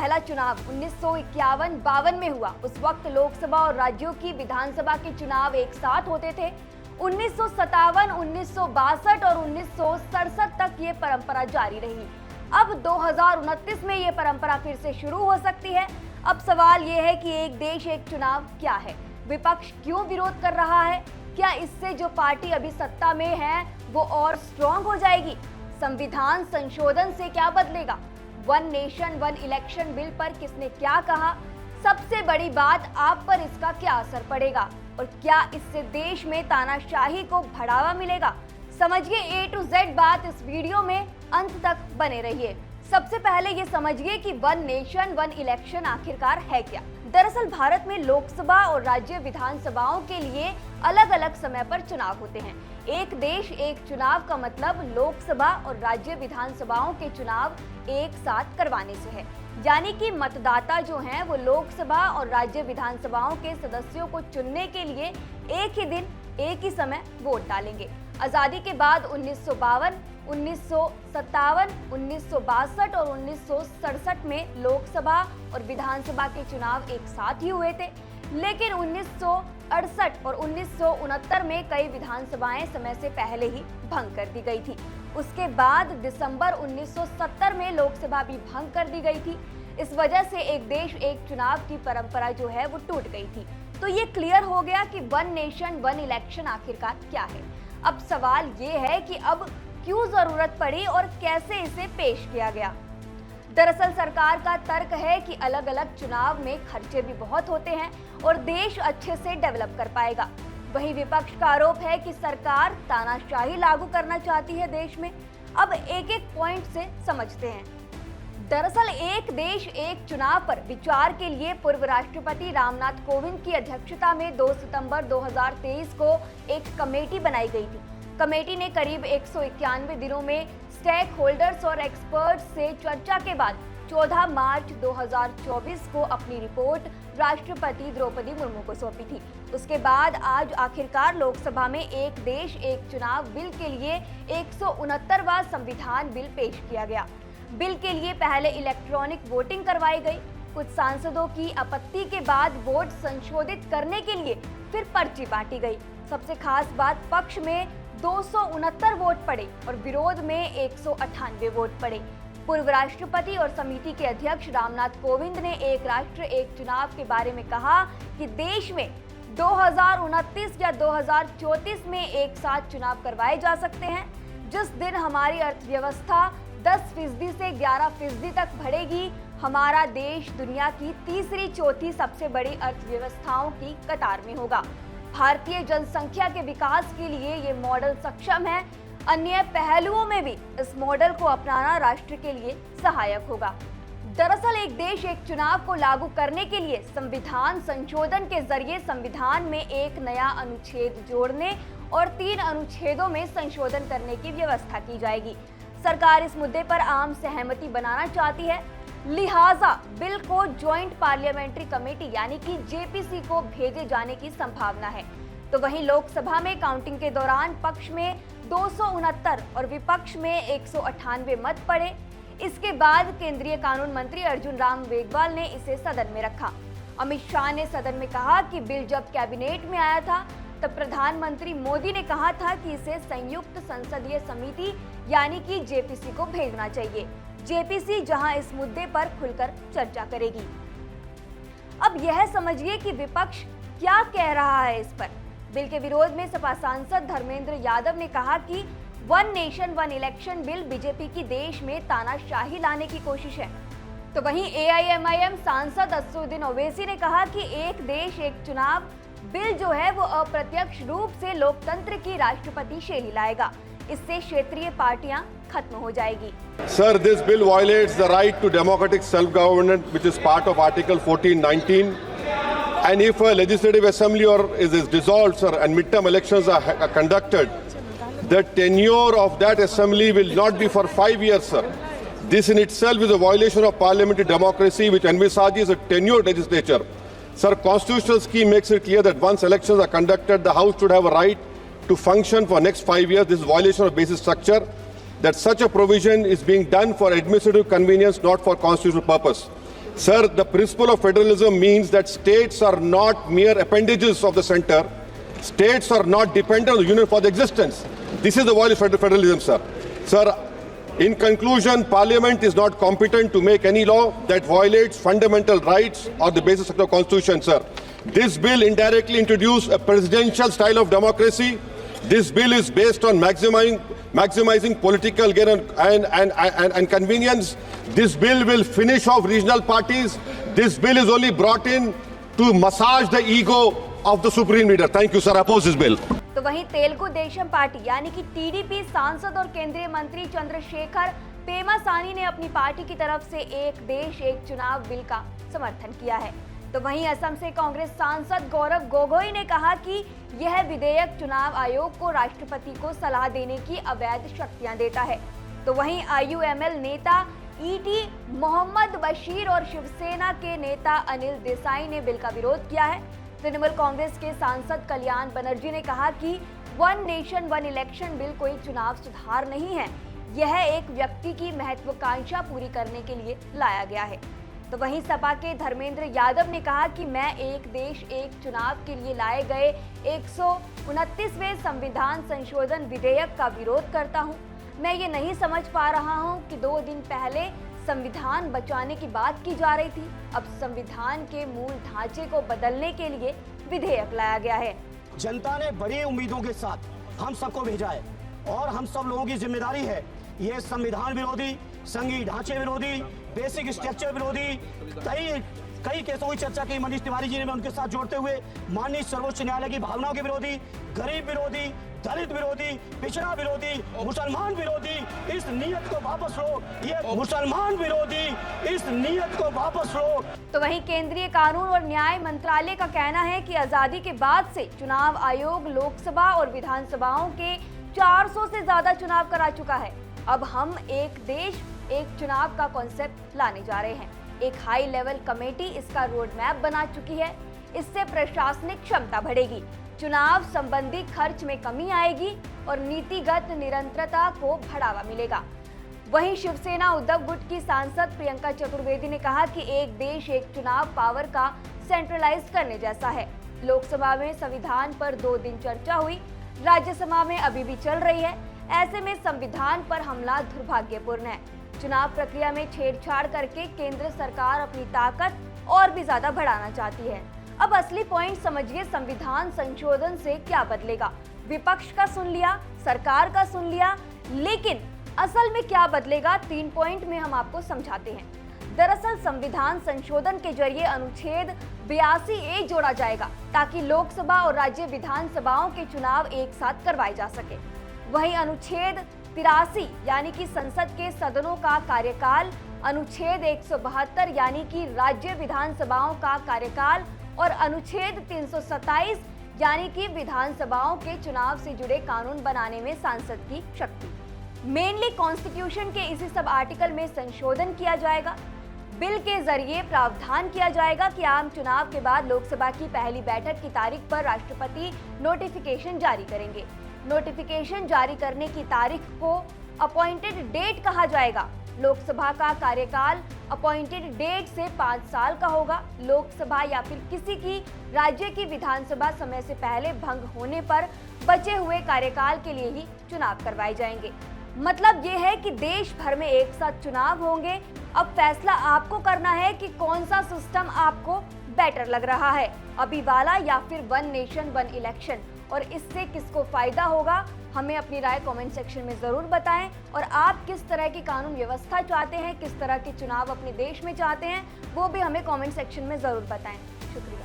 पहला चुनाव 1951-52 में हुआ। उस वक्त लोकसभा और राज्यों की विधानसभा के चुनाव एक साथ होते थे। 1957, 1962 और 1967 तक ये परंपरा जारी रही। अब 2029 में ये परंपरा फिर से शुरू हो सकती है। अब सवाल ये है कि एक देश एक चुनाव क्या है? विपक्ष क्यों विरोध कर रहा है? क्या इससे जो पार्टी अभी सत्ता में है वो और स्ट्रॉन्ग हो जाएगी? संविधान संशोधन से क्या बदलेगा? One nation one election bill पर किसने क्या कहा? सबसे बड़ी बात, आप पर इसका क्या असर पड़ेगा और क्या इससे देश में तानाशाही को बढ़ावा मिलेगा? समझिए A to Z बात इस वीडियो में, अंत तक बने रहिए। सबसे पहले ये समझिए कि वन नेशन वन इलेक्शन आखिरकार है क्या। दरअसल भारत में लोकसभा और राज्य विधानसभाओं के लिए अलग अलग समय पर चुनाव होते हैं। एक देश एक चुनाव का मतलब लोकसभा और राज्य विधानसभाओं के चुनाव एक साथ करवाने से है। यानी कि मतदाता जो हैं वो लोकसभा और राज्य विधानसभाओं के सदस्यों को चुनने के लिए एक ही दिन एक ही समय वोट डालेंगे। आजादी के बाद 1952, 1957, 1962 और 1967 में लोकसभा और विधानसभा के चुनाव एक साथ ही हुए थे। लेकिन 1968 और 1969 में कई विधानसभाएं समय से पहले ही भंग कर दी गई थी। उसके बाद दिसंबर 1970 में लोकसभा भी भंग कर दी गई थी। इस वजह से एक देश एक चुनाव की परंपरा जो है वो टूट गई थी। तो ये क्लियर हो गया कि वन नेशन वन इलेक्शन आखिरकार क्या है। अब सवाल ये है कि अब क्यों जरूरत पड़ी और कैसे इसे पेश किया गया। दरअसल सरकार का तर्क है कि अलग अलग चुनाव में खर्चे भी बहुत होते हैं और देश अच्छे से डेवलप कर पाएगा। वहीं विपक्ष का आरोप है कि सरकार तानाशाही लागू करना चाहती है देश में। अब एक एक पॉइंट से समझते हैं। दरअसल एक देश एक चुनाव पर विचार के लिए पूर्व राष्ट्रपति रामनाथ कोविंद की अध्यक्षता में 2 सितंबर 2023 को एक कमेटी बनाई गई थी। कमेटी ने करीब 191 दिनों में स्टेक होल्डर्स और एक्सपर्ट्स से चर्चा के बाद 14 मार्च 2024 को अपनी रिपोर्ट राष्ट्रपति द्रौपदी मुर्मू को सौंपी थी। उसके बाद आज आखिरकार लोकसभा में एक देश एक चुनाव बिल के लिए 169वां संविधान बिल पेश किया गया। बिल के लिए पहले इलेक्ट्रॉनिक वोटिंग करवाई गई। कुछ सांसदों की आपत्ति के बाद वोट संशोधित करने के लिए फिर पर्ची बांटी गई। सबसे खास बात, पक्ष में 269 वोट पड़े और विरोध में 198 वोट पड़े। पूर्व राष्ट्रपति और समिति के अध्यक्ष रामनाथ कोविंद ने एक राष्ट्र एक चुनाव के बारे में कहा कि देश में 2029 या 2034 में एक साथ चुनाव करवाए जा सकते हैं। जिस दिन हमारी अर्थव्यवस्था 10% से 11% तक बढ़ेगी, हमारा देश दुनिया की तीसरी चौथी सबसे बड़ी अर्थव्यवस्थाओं की कतार में होगा। भारतीय जनसंख्या के विकास के लिए ये मॉडल सक्षम है। अन्य पहलुओं में भी इस मॉडल को अपनाना राष्ट्र के लिए सहायक होगा। दरअसल एक देश एक चुनाव को लागू करने के लिए संविधान संशोधन के जरिए संविधान में एक नया अनुच्छेद जोड़ने और 3 अनुच्छेदों में संशोधन करने की व्यवस्था की जाएगी। सरकार इस मुद्दे पर आम सहमति बनाना चाहती है, लिहाजा बिल को ज्वाइंट पार्लियामेंट्री कमेटी यानी कि जेपीसी को भेजे जाने की संभावना है। तो वहीं लोकसभा में काउंटिंग के दौरान पक्ष में 269 और विपक्ष में 198 मत पड़े। इसके बाद केंद्रीय कानून मंत्री अर्जुन राम मेघवाल ने इसे सदन में रखा। अमित शाह ने सदन में कहा कि बिल जब कैबिनेट में आया था तब प्रधानमंत्री मोदी ने कहा था कि इसे संयुक्त संसदीय समिति यानी कि जेपीसी को भेजना चाहिए। जेपीसी जहां इस मुद्दे पर खुलकर चर्चा करेगी। अब यह समझिए कि विपक्ष क्या कह रहा है इस पर। बिल के विरोध में सपा सांसद धर्मेंद्र यादव ने कहा कि one nation one election bill BJP की देश में तानाशाही लाने की कोशिश है। तो वहीं एआईएमआईएम सांसद असदुद्दीन ओवैसी ने कहा कि एक देश एक चुनाव बिल जो है वो अप्रत्यक्ष रूप से लोकतंत्र की राष्ट्रपति शैली लाएगा। इससे क्षेत्रीय पार्टियां खत्म हो जाएगी। Sir, this bill violates the right to democratic self-government, which is part of Article 1419. And if a legislative assembly is dissolved, sir, and midterm elections are conducted, the tenure of that assembly will not be for 5 years, sir. This in itself is a violation of parliamentary democracy, which envisages a tenured legislature. Sir, constitutional scheme makes it clear that once elections are conducted, the House should have a right to function for next 5 years. This is violation of basic structure. That such a provision is being done for administrative convenience, not for constitutional purpose. Sir, the principle of federalism means that states are not mere appendages of the center. States are not dependent on the union for the existence. This is the violation of federalism, sir. Sir, in conclusion, Parliament is not competent to make any law that violates fundamental rights or the basis of the Constitution, sir. This bill indirectly introduced a presidential style of democracy. This bill is based on maximizing political gain and convenience. This bill will finish off regional parties. This bill is only brought in to massage the ego of the supreme leader. Thank you, sir. Oppose this bill. तो वहीं Telugu Desam party यानी कि TDP सांसद और केंद्रीय मंत्री चंद्रशेखर पेमासानी ने अपनी पार्टी की तरफ से एक देश एक चुनाव बिल का समर्थन किया है। तो वहीं असम से कांग्रेस सांसद गौरव गोगोई ने कहा कि यह विधेयक चुनाव आयोग को राष्ट्रपति को सलाह देने की अवैध शक्तियां देता है। तो वहीं आईयूएमएल नेता ईटी मोहम्मद बशीर और शिवसेना के नेता अनिल देसाई ने बिल का विरोध किया है। तृणमूल कांग्रेस के सांसद कल्याण बनर्जी ने कहा कि one nation one election bill कोई चुनाव सुधार नहीं है, यह एक व्यक्ति की महत्वाकांक्षा पूरी करने के लिए लाया गया है। तो वहीं सपा के धर्मेंद्र यादव ने कहा कि मैं एक देश एक चुनाव के लिए लाए गए 129वें संविधान संशोधन विधेयक का विरोध करता हूं। मैं ये नहीं समझ पा रहा हूं कि 2 दिन पहले संविधान बचाने की बात की जा रही थी, अब संविधान के मूल ढांचे को बदलने के लिए विधेयक लाया गया है। जनता ने बड़ी उम्मीदों के साथ हम सबको भेजा है और हम सब लोगों की जिम्मेदारी है ये संविधान विरोधी, संघीय ढांचे विरोधी, बेसिक स्ट्रक्चर विरोधी कई केसों की चर्चा की मनीष तिवारी जी ने उनके साथ जोड़ते हुए माननीय सर्वोच्च न्यायालय की भावनाओं के विरोधी, गरीब विरोधी, दलित विरोधी, पिछड़ा विरोधी, मुसलमान विरोधी, इस नीयत को वापस लो, ये मुसलमान विरोधी, इस नीयत को वापस लो। तो वहीं केंद्रीय कानून और न्याय मंत्रालय का कहना है कि आजादी के बाद से चुनाव आयोग लोकसभा और विधानसभाओं के 400 से ज्यादा चुनाव करा चुका है। अब हम एक देश एक चुनाव का कॉन्सेप्ट लाने जा रहे हैं। एक हाई लेवल कमेटी इसका रोड मैप बना चुकी है। इससे प्रशासनिक क्षमता बढ़ेगी, चुनाव संबंधी खर्च में कमी आएगी और नीतिगत निरंतरता को बढ़ावा मिलेगा। वहीं शिवसेना उद्धव गुट की सांसद प्रियंका चतुर्वेदी ने कहा कि एक देश एक चुनाव पावर का सेंट्रलाइज करने जैसा है। लोकसभा में संविधान पर 2 दिन चर्चा हुई, राज्यसभा में अभी भी चल रही है। ऐसे में संविधान पर हमला दुर्भाग्यपूर्ण है। चुनाव प्रक्रिया में छेड़छाड़ करके केंद्र सरकार अपनी ताकत और भी ज्यादा बढ़ाना चाहती है। अब असली पॉइंट समझिए, संविधान संशोधन से क्या बदलेगा। विपक्ष का सुन लिया, सरकार का सुन लिया, लेकिन असल में क्या बदलेगा 3 पॉइंट में हम आपको समझाते हैं। दरअसल संविधान संशोधन के जरिए अनुच्छेद 82A जोड़ा जाएगा ताकि लोकसभा और राज्य विधानसभाओं के चुनाव एक साथ करवाए जा सके। वहीं अनुच्छेद 83 यानी कि संसद के सदनों का कार्यकाल, अनुच्छेद 172 यानी कि राज्य विधानसभाओं का कार्यकाल और अनुच्छेद 327 यानी कि विधानसभाओं के चुनाव से जुड़े कानून बनाने में सांसद की शक्ति। मेनली कॉन्स्टिट्यूशन के इसी सब आर्टिकल में संशोधन किया जाएगा। बिल के जरिए प्रावधान किया जाएगा कि आम चुनाव के बाद लोकसभा की पहली बैठक की तारीख पर राष्ट्रपति नोटिफिकेशन जारी करेंगे। नोटिफिकेशन जारी करने की तारीख को अपॉइंटेड डेट कहा जाएगा। लोकसभा का कार्यकाल अपॉइंटेड डेट से 5 साल का होगा। लोकसभा या फिर किसी की राज्य की विधानसभा समय से पहले भंग होने पर बचे हुए कार्यकाल के लिए ही चुनाव करवाए जाएंगे। मतलब ये है कि देश भर में एक साथ चुनाव होंगे। अब फैसला आपको करना है कि कौन सा सिस्टम आपको बेटर लग रहा है, अभी वाला या फिर वन नेशन वन इलेक्शन, और इससे किसको फायदा होगा। हमें अपनी राय कमेंट सेक्शन में जरूर बताएं और आप किस तरह की कानून व्यवस्था चाहते हैं, किस तरह के चुनाव अपने देश में चाहते हैं, वो भी हमें कमेंट सेक्शन में जरूर बताएं। शुक्रिया।